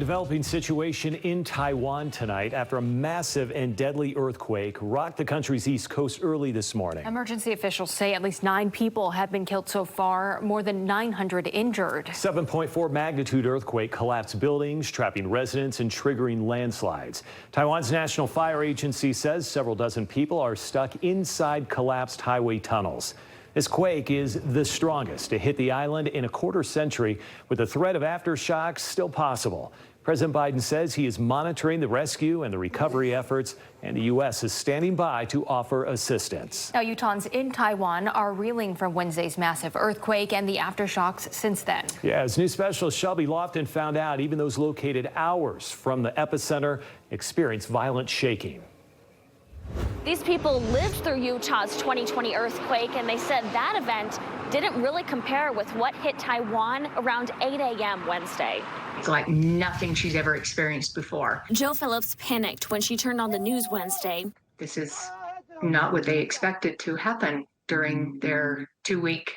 developing situation in Taiwan tonight after a massive and deadly earthquake rocked the country's east coast early this morning. Emergency officials say at least 9 people have been killed so far, more than 900 injured. 7.4 magnitude earthquake collapsed buildings, trapping residents and triggering landslides. Taiwan's National Fire Agency says several dozen people are stuck inside collapsed highway tunnels. This quake is the strongest to hit the island in a quarter century, with the threat of aftershocks still possible. President Biden says he is monitoring the rescue and the recovery efforts, and the U.S. is standing by to offer assistance. Now, Utahns in Taiwan are reeling from Wednesday's massive earthquake and the aftershocks since then. Yeah, as news specialist Shelby Lofton found out, even those located hours from the epicenter experienced violent shaking. These people lived through Utah's 2020 earthquake, and they said that event didn't really compare with what hit Taiwan around 8 a.m. Wednesday. It's like nothing she's ever experienced before. Jill Phillips panicked when she turned on the news Wednesday. This is not what they expected to happen during their 2-week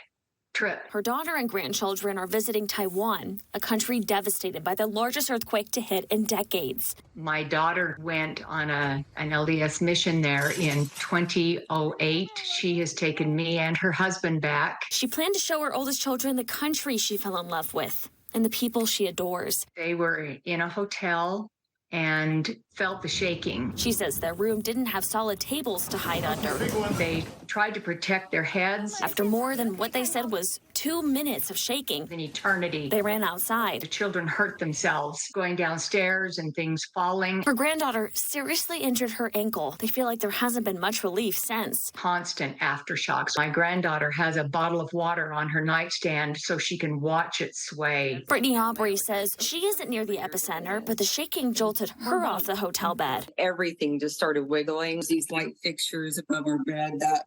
trip. Her daughter and grandchildren are visiting Taiwan, a country devastated by the largest earthquake to hit in decades. My daughter went on an LDS mission there in 2008. She has taken me and her husband back. She planned to show her oldest children the country she fell in love with and the people she adores. They were in a hotel and felt the shaking. She says their room didn't have solid tables to hide under. They tried to protect their heads. After more than what they said was 2 minutes of shaking, An eternity. they ran outside. The children hurt themselves going downstairs and things falling. Her granddaughter seriously injured her ankle. They feel like there hasn't been much relief since. Constant aftershocks. My granddaughter has a bottle of water on her nightstand so she can watch it sway. Brittany Aubrey says she isn't near the epicenter, but the shaking jolted her off the hotel bed. Everything just started wiggling. These light fixtures above our bed that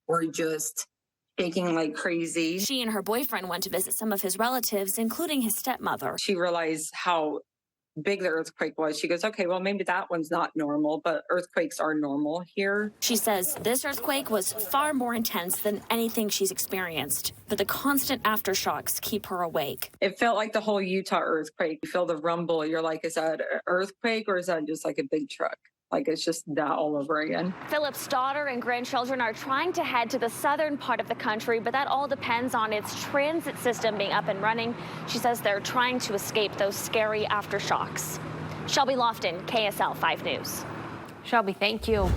were just shaking like crazy. She and her boyfriend went to visit some of his relatives, including his stepmother. She realized how big the earthquake was. She goes, okay, well, maybe that one's not normal, but earthquakes are normal here. She says this earthquake was far more intense than anything she's experienced, but the constant aftershocks keep her awake. It felt like the whole Utah earthquake. You feel the rumble. You're like, is that an earthquake or is that just like a big truck? Like it's just that all over again. Philip's daughter and grandchildren are trying to head to the southern part of the country, but that all depends on its transit system being up and running. She says they're trying to escape those scary aftershocks. Shelby Lofton, KSL 5 News. Shelby, thank you.